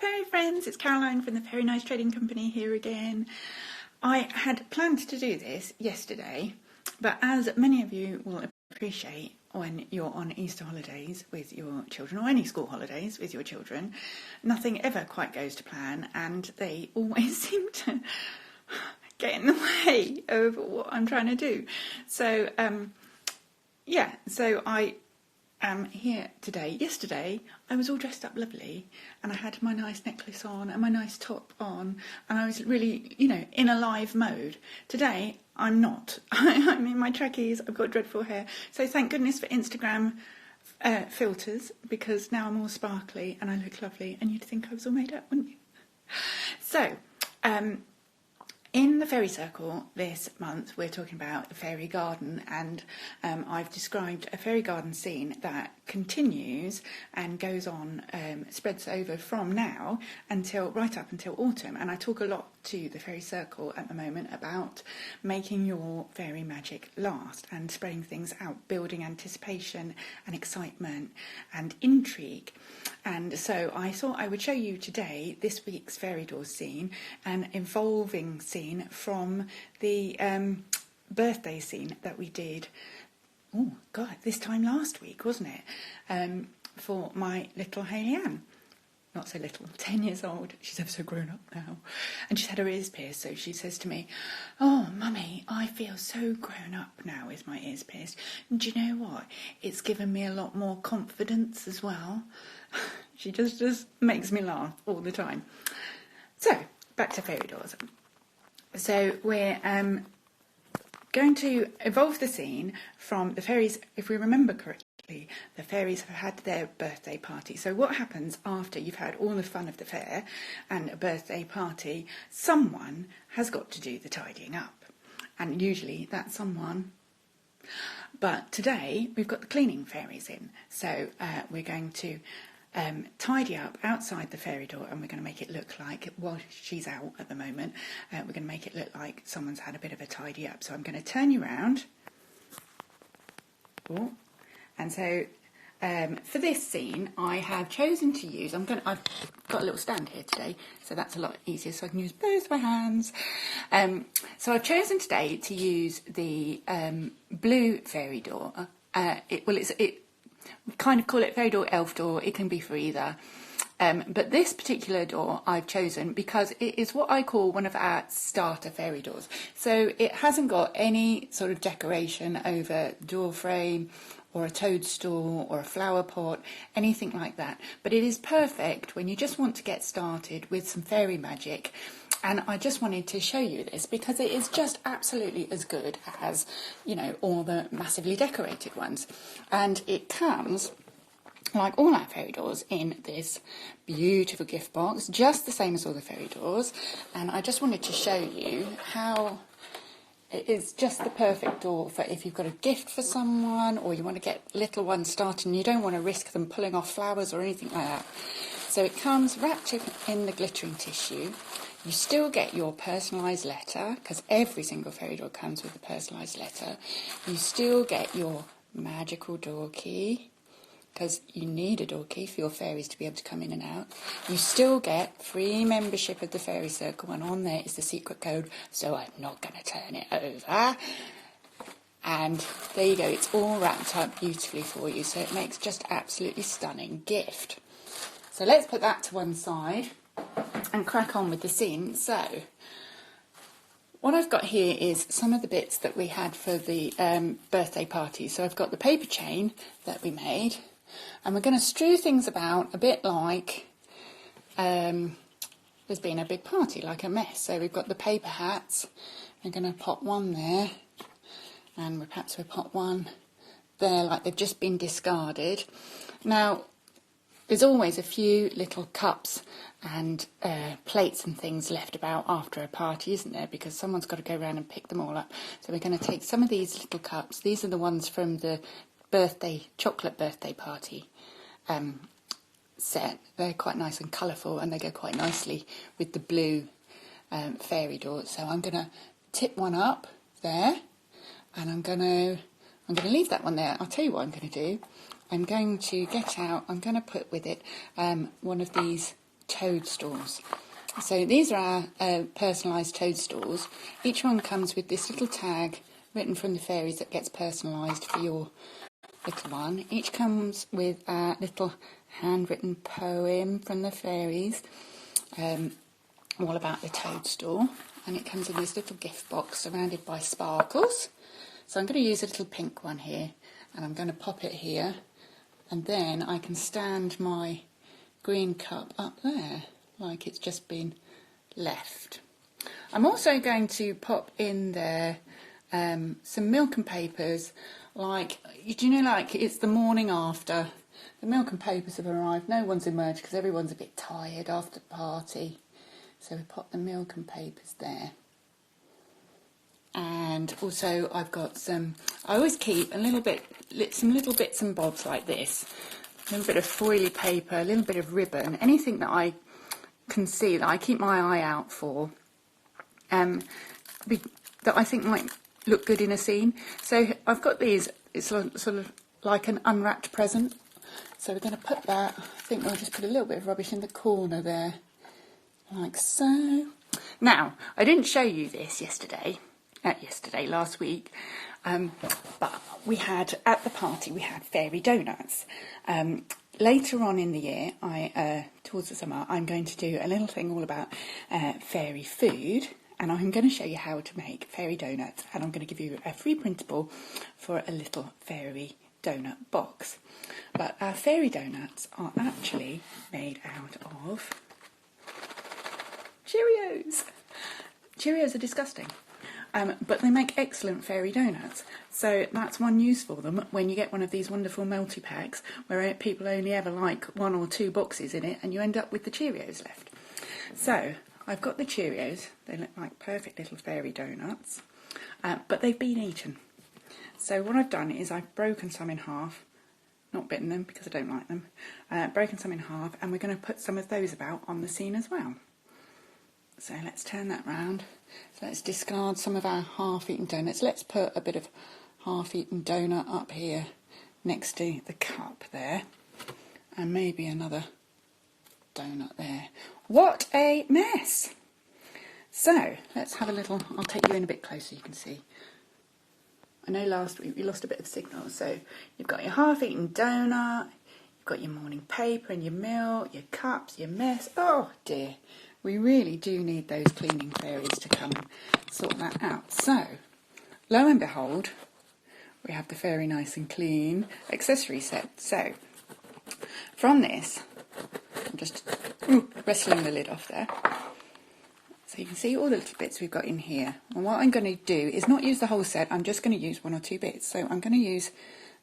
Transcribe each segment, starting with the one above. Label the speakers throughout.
Speaker 1: Fairy friends, it's Caroline from the Fairy Nice Trading Company here again. I had planned to do this yesterday, but as many of you will appreciate, when you're on Easter holidays with your children, or any school holidays with your children, nothing ever quite goes to plan, and they always seem to get in the way of what I'm trying to do. So, so I am here today. Yesterday, I was all dressed up lovely, and I had my nice necklace on and my nice top on, and I was really, in a live mode. Today, I'm not. I'm in my trackies, I've got dreadful hair. So thank goodness for Instagram filters, because now I'm all sparkly and I look lovely, and you'd think I was all made up, wouldn't you? So, in the Fairy Circle this month, we're talking about the fairy garden, and I've described a fairy garden scene that continues and goes on, spreads over from now until right up until autumn. And I talk a lot to the Fairy Circle at the moment about making your fairy magic last and spreading things out, building anticipation and excitement and intrigue. And so I thought I would show you today this week's Fairy Doors scene, an evolving scene from the birthday scene that we did, this time last week, wasn't it? For my little Hayley Ann. Not so little, 10 years old. She's ever so grown up now. And she's had her ears pierced, so she says to me, "Oh, Mummy, I feel so grown up now with my ears pierced. And do you know what? It's given me a lot more confidence as well." She just makes me laugh all the time. So, back to Fairy Doors. So we're going to evolve the scene from the fairies, if we remember correctly. The fairies have had their birthday party. So what happens after you've had all the fun of the fair and a birthday party? Someone has got to do the tidying up. And usually that's someone. But today we've got the cleaning fairies in. So we're going to tidy up outside the fairy door, and we're going to make it look like, while she's out at the moment, we're going to make it look like someone's had a bit of a tidy up. So I'm going to turn you round. Oh. And so for this scene, I have chosen to use, I've got a little stand here today, so that's a lot easier, so I can use both my hands. So I've chosen today to use the blue fairy door. We kind of call it fairy door, elf door, it can be for either. But this particular door I've chosen because it is what I call one of our starter fairy doors. So it hasn't got any sort of decoration over the door frame, or a toadstool, or a flower pot, anything like that. But it is perfect when you just want to get started with some fairy magic. And I just wanted to show you this because it is just absolutely as good as, all the massively decorated ones. And it comes, like all our fairy doors, in this beautiful gift box, just the same as all the fairy doors. And I just wanted to show you how it is just the perfect door for if you've got a gift for someone, or you want to get little ones started and you don't want to risk them pulling off flowers or anything like that. So it comes wrapped in the glittering tissue. You still get your personalised letter, because every single fairy door comes with a personalised letter. You still get your magical door key, because you need a door key for your fairies to be able to come in and out. You still get free membership of the Fairy Circle, and on there is the secret code, so I'm not going to turn it over. And there you go, it's all wrapped up beautifully for you, so it makes just absolutely stunning gift. So let's put that to one side and crack on with the scene. So what I've got here is some of the bits that we had for the birthday party. So I've got the paper chain that we made, and we're going to strew things about a bit like there's been a big party, like a mess. So we've got the paper hats. I'm going to pop one there, and perhaps we'll pop one there like they've just been discarded. Now, there's always a few little cups and plates and things left about after a party, isn't there? Because someone's got to go around and pick them all up. So we're going to take some of these little cups. These are the ones from the chocolate birthday party set. They're quite nice and colourful, and they go quite nicely with the blue fairy door. So I'm going to tip one up there, and I'm going to leave that one there. I'll tell you what I'm going to do. I'm going to get out, I'm going to put with it one of these toadstools. So these are our personalised toadstools. Each one comes with this little tag written from the fairies that gets personalised for your little one. Each comes with a little handwritten poem from the fairies, all about the toadstool, and it comes in this little gift box surrounded by sparkles. So I'm going to use a little pink one here, and I'm going to pop it here, and then I can stand my green cup up there like it's just been left. I'm also going to pop in there some milk and papers, like, do you know, like it's the morning after, the milk and papers have arrived, no one's emerged because everyone's a bit tired after the party, so we pop the milk and papers there. And also I've got I always keep some little bits and bobs like this, a little bit of foily paper, a little bit of ribbon, anything that I can see that I keep my eye out for, that I think might look good in a scene. So I've got these, it's sort of like an unwrapped present. So we're going to put that, I think we'll just put a little bit of rubbish in the corner there, like so. Now, I didn't show you this last week, but we had, at the party, we had fairy donuts. Later on in the year, towards the summer, I'm going to do a little thing all about fairy food, and I'm going to show you how to make fairy donuts, and I'm going to give you a free printable for a little fairy donut box. But our fairy donuts are actually made out of Cheerios. Cheerios are disgusting. But they make excellent fairy donuts. So that's one use for them when you get one of these wonderful multi-packs where people only ever like 1 or 2 boxes in it and you end up with the Cheerios left. So I've got the Cheerios. They look like perfect little fairy donuts, but they've been eaten. So what I've done is I've broken some in half, not bitten them because I don't like them, broken some in half, and we're going to put some of those about on the scene as well. So let's turn that round. So let's discard some of our half-eaten donuts. Let's put a bit of half-eaten donut up here next to the cup there. And maybe another donut there. What a mess! So let's have a little, I'll take you in a bit closer so you can see. I know last week we lost a bit of signal. So you've got your half-eaten donut, you've got your morning paper and your milk, your cups, your mess. Oh dear. We really do need those cleaning fairies to come and sort that out. So, lo and behold, we have the Fairy Nice and Clean accessory set. So, from this, I'm just wrestling the lid off there. So you can see all the little bits we've got in here. And what I'm going to do is not use the whole set, I'm just going to use 1 or 2 bits. So I'm going to use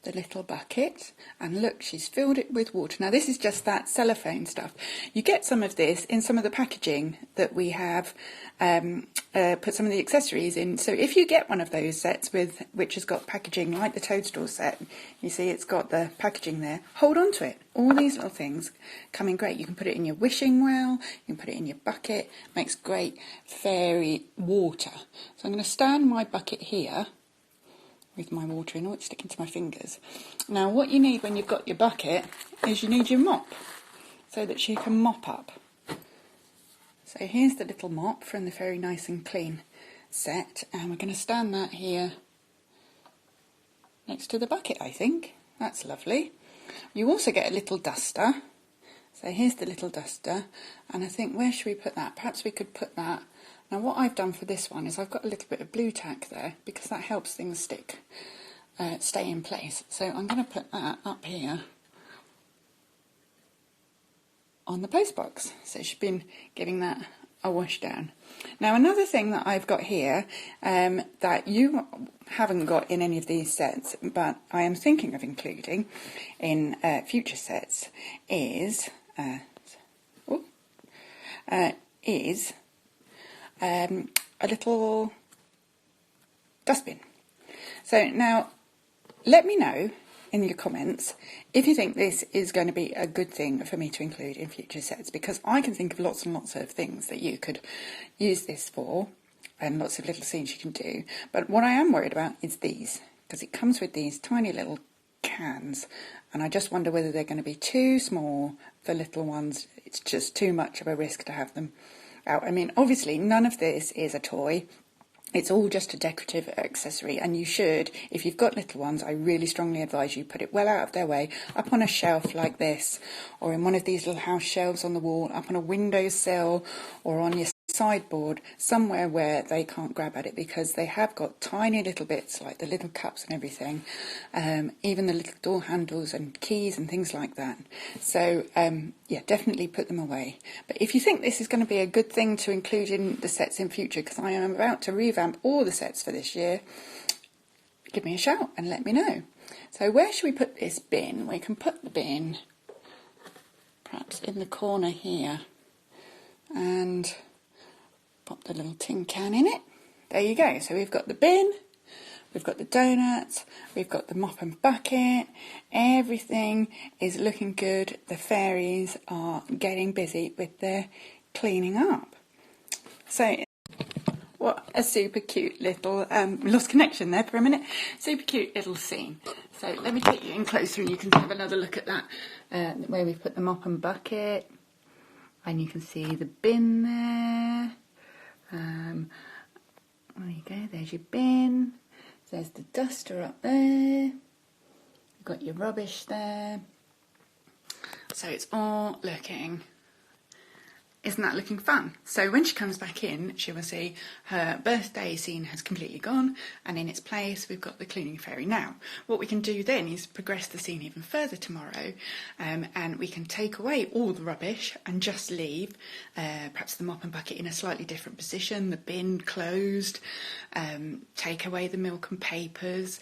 Speaker 1: the little bucket, and look, she's filled it with water. Now this is just that cellophane stuff. You get some of this in some of the packaging that we have put some of the accessories in. So if you get one of those sets which has got packaging like the toadstool set, you see it's got the packaging there, hold on to it. All these little things come in great. You can put it in your wishing well, you can put it in your bucket, makes great fairy water. So I'm going to stand my bucket here with my water in. Oh, it's sticking to my fingers. Now what you need when you've got your bucket is you need your mop so that you can mop up. So here's the little mop from the Fairy Nice and Clean set, and we're going to stand that here next to the bucket, I think. That's lovely. You also get a little duster. So here's the little duster, and I think, where should we put that? Perhaps we could put that. Now what I've done for this one is I've got a little bit of blue tack there because that helps things stay in place. So I'm going to put that up here on the post box. So she's been giving that a wash down. Now another thing that I've got here that you haven't got in any of these sets, but I am thinking of including in future sets is a little dustbin. So now let me know in your comments if you think this is going to be a good thing for me to include in future sets, because I can think of lots and lots of things that you could use this for and lots of little scenes you can do. But what I am worried about is these, because it comes with these tiny little cans, and I just wonder whether they're going to be too small for little ones. It's just too much of a risk to have them out. I mean, obviously, none of this is a toy. It's all just a decorative accessory, and you should, if you've got little ones, I really strongly advise you put it well out of their way, up on a shelf like this, or in one of these little house shelves on the wall, up on a windowsill, or on your sideboard, somewhere where they can't grab at it, because they have got tiny little bits, like the little cups and everything, even the little door handles and keys and things like that. So, yeah, definitely put them away. But if you think this is going to be a good thing to include in the sets in future, because I am about to revamp all the sets for this year, give me a shout and let me know. So where should we put this bin? We can put the bin perhaps in the corner here, and pop the little tin can in it. There you go. So we've got the bin, we've got the donuts, we've got the mop and bucket. Everything is looking good. The fairies are getting busy with their cleaning up. So what a super cute little, lost connection there for a minute, super cute little scene. So let me take you in closer and you can have another look at that, where we've put the mop and bucket, and you can see the bin there. There you go, there's your bin, there's the duster up there, you've got your rubbish there. So it's all looking, isn't that looking fun? So when she comes back in, she will see her birthday scene has completely gone, and in its place we've got the cleaning fairy. Now, what we can do then is progress the scene even further tomorrow, and we can take away all the rubbish and just leave perhaps the mop and bucket in a slightly different position, the bin closed, take away the milk and papers.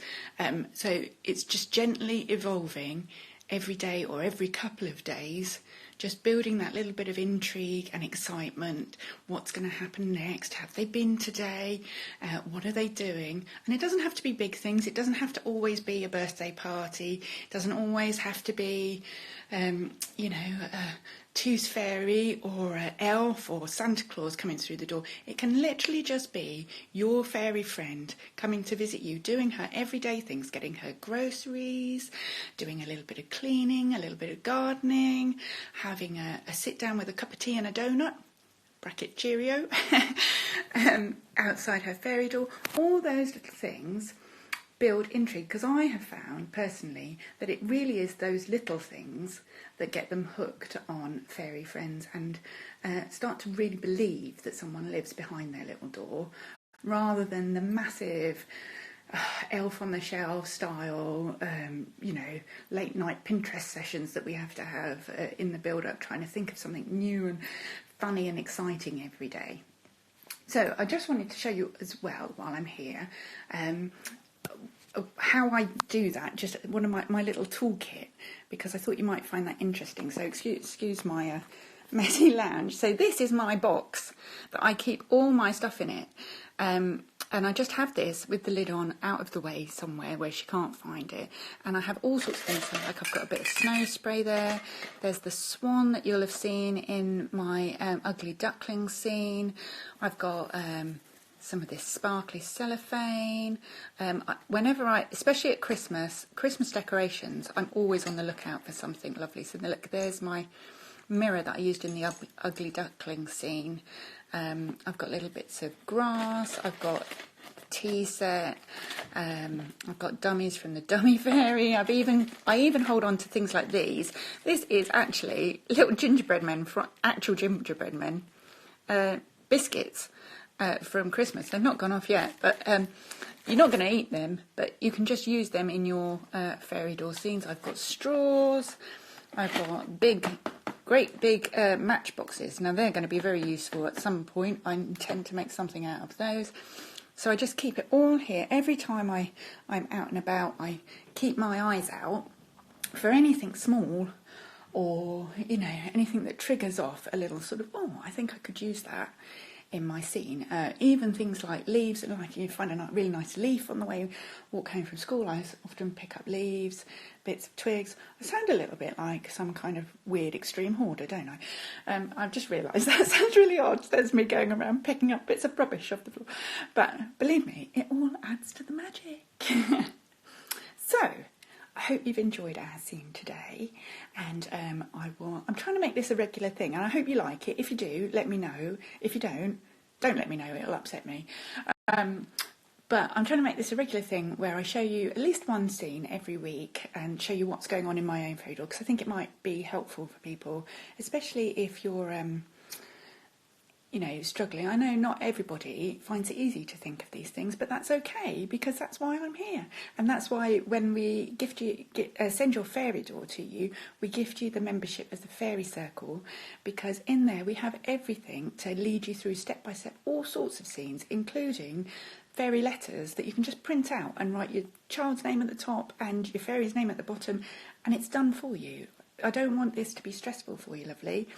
Speaker 1: So it's just gently evolving every day or every couple of days, just building that little bit of intrigue and excitement. What's going to happen next? Have they been today? What are they doing? And it doesn't have to be big things. It doesn't have to always be a birthday party. It doesn't always have to be, a Tooth Fairy or an elf or Santa Claus coming through the door. It can literally just be your fairy friend coming to visit you, doing her everyday things, getting her groceries, doing a little bit of cleaning, a little bit of gardening, having a sit down with a cup of tea and a donut, bracket cheerio, outside her fairy door. All those little things build intrigue, because I have found personally that it really is those little things that get them hooked on fairy friends and start to really believe that someone lives behind their little door, rather than the massive elf on the shelf style, late night Pinterest sessions that we have to have in the build up, trying to think of something new and funny and exciting every day. So I just wanted to show you as well, while I'm here, how I do that, just one of my little toolkit, because I thought you might find that interesting. So excuse my messy lounge. So this is my box that I keep all my stuff in it, and I just have this with the lid on, out of the way somewhere where she can't find it. And I have all sorts of things, so like I've got a bit of snow spray there. There's the swan that you'll have seen in my ugly duckling scene. I've got some of this sparkly cellophane. Whenever especially at Christmas decorations, I'm always on the lookout for something lovely. So look, there's my mirror that I used in the ugly duckling scene. I've got little bits of grass. I've got tea set. I've got dummies from the Dummy Fairy. I even hold on to things like these. This is actually little gingerbread men, actual gingerbread men, biscuits. From Christmas. They've not gone off yet, but you're not going to eat them, but you can just use them in your fairy door scenes. I've got straws, I've got great big matchboxes. Now they're going to be very useful at some point. I intend to make something out of those. So I just keep it all here. Every time I'm out and about, I keep my eyes out for anything small, or anything that triggers off a little sort of, I think I could use that in my scene. Even things like leaves, like you find a really nice leaf on the way, walk home from school, I often pick up leaves, bits of twigs. I sound a little bit like some kind of weird extreme hoarder, don't I? I've just realised that sounds really odd. There's me going around picking up bits of rubbish off the floor. But believe me, it all adds to the magic. So, I hope you've enjoyed our scene today, and I'm trying to make this a regular thing, and I hope you like it. If you do, let me know. If you don't let me know, it'll upset me. But I'm trying to make this a regular thing where I show you at least one scene every week and show you what's going on in my own fairy doll, because I think it might be helpful for people, especially if you're struggling. I know not everybody finds it easy to think of these things, but that's okay, because that's why I'm here. And that's why when we send your fairy doll to you, we gift you the membership of the Fairy Circle, because in there we have everything to lead you through step by step, all sorts of scenes, including fairy letters that you can just print out and write your child's name at the top and your fairy's name at the bottom, and it's done for you. I don't want this to be stressful for you, lovely.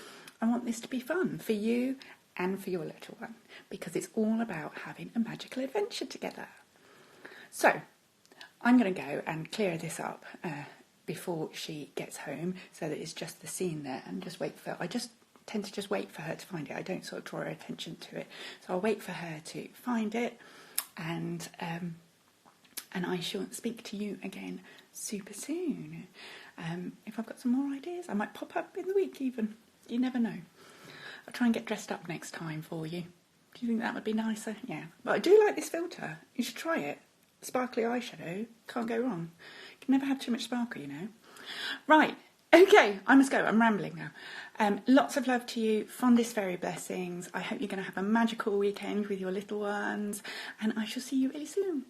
Speaker 1: I want this to be fun for you and for your little one, because it's all about having a magical adventure together. So, I'm going to go and clear this up before she gets home, so that it's just the scene there, and just wait for. I just tend to just wait for her to find it. I don't sort of draw her attention to it, so I'll wait for her to find it, and I shall speak to you again super soon. If I've got some more ideas, I might pop up in the week even. You never know. I'll try and get dressed up next time for you. Do you think that would be nicer? Yeah. But I do like this filter. You should try it. Sparkly eyeshadow. Can't go wrong. You can never have too much sparkle, you know. Right. Okay, I must go. I'm rambling now. Lots of love to you. Fondest fairy blessings. I hope you're going to have a magical weekend with your little ones. And I shall see you really soon.